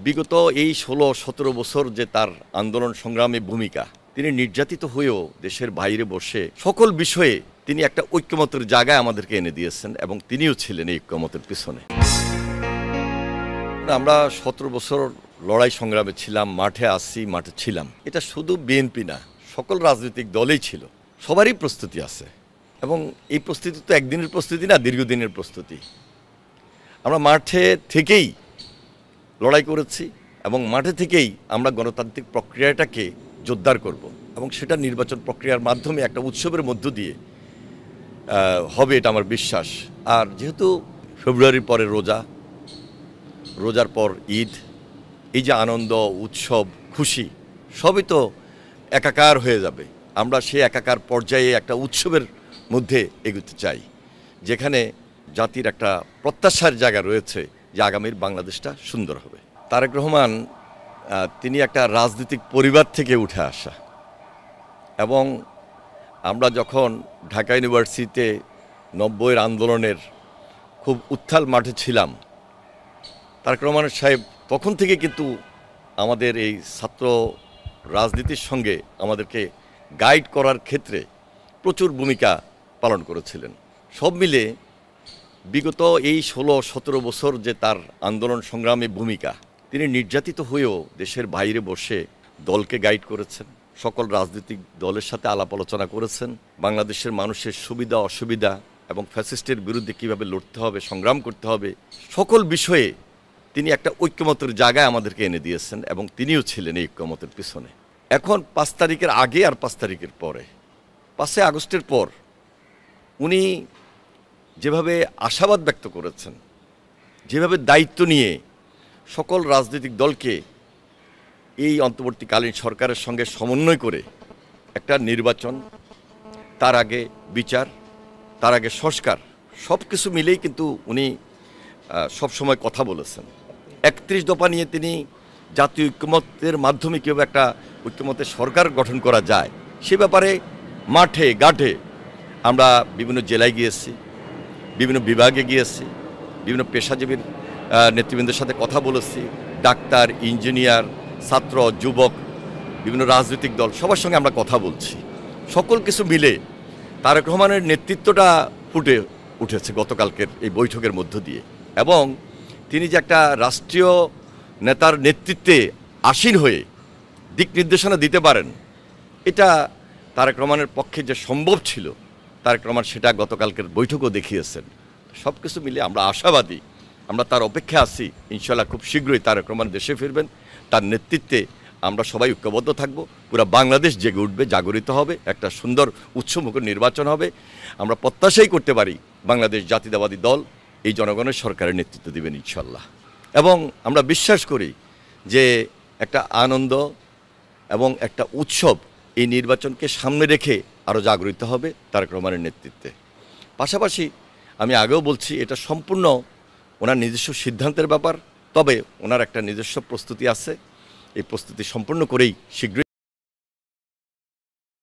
বিগত এই ১৬-১৭ বছর যে তার আন্দোলন সংগ্রামে ভূমিকা, তিনি নির্যাতিত হয়েও দেশের বাইরে বসে সকল বিষয়ে তিনি একটা ঐক্যমতের জায়গায় আমাদেরকে এনে দিয়েছেন এবং তিনিও ছিলেন এই ঐক্যমতের পিছনে। আমরা ১৭ বছর লড়াই সংগ্রামে ছিলাম, মাঠে আসছি, মাঠে ছিলাম। এটা শুধু বিএনপি না, সকল রাজনৈতিক দলেই ছিল। সবারই প্রস্তুতি আছে এবং এই প্রস্তুতি তো একদিনের প্রস্তুতি না, দীর্ঘদিনের প্রস্তুতি। আমরা মাঠে থেকেই লড়াই করেছি এবং মাঠে থেকেই আমরা গণতান্ত্রিক প্রক্রিয়াটাকে জোরদার করব এবং সেটা নির্বাচন প্রক্রিয়ার মাধ্যমে একটা উৎসবের মধ্য দিয়ে হবে, এটা আমার বিশ্বাস। আর যেহেতু ফেব্রুয়ারির পরে রোজার পর ঈদ, এই যে আনন্দ, উৎসব, খুশি সবই তো একাকার হয়ে যাবে। আমরা সেই একাকার পর্যায়ে একটা উৎসবের মধ্যে এগোতে চাই, যেখানে জাতির একটা প্রত্যাশার জায়গা রয়েছে যে আগামীর বাংলাদেশটা সুন্দর হবে। তারেক রহমান তিনি একটা রাজনৈতিক পরিবার থেকে উঠে আসা এবং আমরা যখন ঢাকা ইউনিভার্সিটিতে ৯০-এর আন্দোলনের খুব উত্তাল মাঠে ছিলাম, তারেক রহমান সাহেব তখন থেকে কিন্তু আমাদের এই ছাত্র রাজনীতির সঙ্গে আমাদেরকে গাইড করার ক্ষেত্রে প্রচুর ভূমিকা পালন করেছিলেন। সব মিলে বিগত এই ১৬-১৭ বছর যে তার আন্দোলন সংগ্রামে ভূমিকা, তিনি নির্যাতিত হয়েও দেশের বাইরে বসে দলকে গাইড করেছেন, সকল রাজনৈতিক দলের সাথে আলাপ আলোচনা করেছেন, বাংলাদেশের মানুষের সুবিধা অসুবিধা এবং ফ্যাসিস্টের বিরুদ্ধে কীভাবে লড়তে হবে, সংগ্রাম করতে হবে, সকল বিষয়ে তিনি একটা ঐক্যমতের জায়গায় আমাদেরকে এনে দিয়েছেন এবং তিনিও ছিলেন এই ঐক্যমতের পিছনে। এখন ৫ তারিখের আগে আর ৫ তারিখের পরে, ৫ই আগস্টের পর উনি যেভাবে আশাবাদ ব্যক্ত করেছেন, যেভাবে দায়িত্ব নিয়ে সকল রাজনৈতিক দলকে এই অন্তর্বর্তীকালীন সরকারের সঙ্গে সমন্বয় করে একটা নির্বাচন, তার আগে বিচার, তার আগে সংস্কার, সব কিছু মিলেই কিন্তু উনি সবসময় কথা বলেছেন। ৩১ দফা নিয়ে তিনি জাতীয় ঐক্যমতের মাধ্যমে কীভাবে একটা ঐক্যমতের সরকার গঠন করা যায় সে ব্যাপারে মাঠে ঘাটে আমরা বিভিন্ন জেলায় গিয়েছি, বিভিন্ন বিভাগে গিয়েছি, বিভিন্ন পেশাজীবীর নেতৃবৃন্দের সাথে কথা বলেছি, ডাক্তার, ইঞ্জিনিয়ার, ছাত্র, যুবক, বিভিন্ন রাজনৈতিক দল সবার সঙ্গে আমরা কথা বলছি। সকল কিছু মিলে তারেক রহমানের নেতৃত্বটা ফুটে উঠেছে গতকালকের এই বৈঠকের মধ্য দিয়ে এবং তিনি যে একটা রাষ্ট্রীয় নেতার নেতৃত্বে আসীন হয়ে দিক নির্দেশনা দিতে পারেন, এটা তারেক রহমানের পক্ষে যে সম্ভব ছিল, তারেক রহমান সেটা গতকালকের বৈঠকও দেখিয়েছেন। সব কিছু মিলে আমরা আশাবাদী, আমরা তার অপেক্ষা আছি। ইনশাআল্লাহ খুব শীঘ্রই তারেক রহমান দেশে ফিরবেন, তার নেতৃত্বে আমরা সবাই ঐক্যবদ্ধ থাকব, পুরো বাংলাদেশ জেগে উঠবে, জাগরিত হবে, একটা সুন্দর উৎসবমুখর নির্বাচন হবে। আমরা প্রত্যাশাই করতে পারি বাংলাদেশ জাতীয়তাবাদী দল এই জনগণের সরকারের নেতৃত্ব দেবেন ইনশাআল্লাহ। এবং আমরা বিশ্বাস করি যে একটা আনন্দ এবং একটা উৎসব এই নির্বাচনকে সামনে রেখে আরও জাগরিত হবে তারেক রহমানের নেতৃত্বে। পাশাপাশি আমি আগেও বলছি, এটা সম্পূর্ণ ওনার নিজস্ব সিদ্ধান্তের ব্যাপার, তবে ওনার একটা নিজস্ব প্রস্তুতি আছে, এই প্রস্তুতি সম্পূর্ণ করেই শীঘ্রই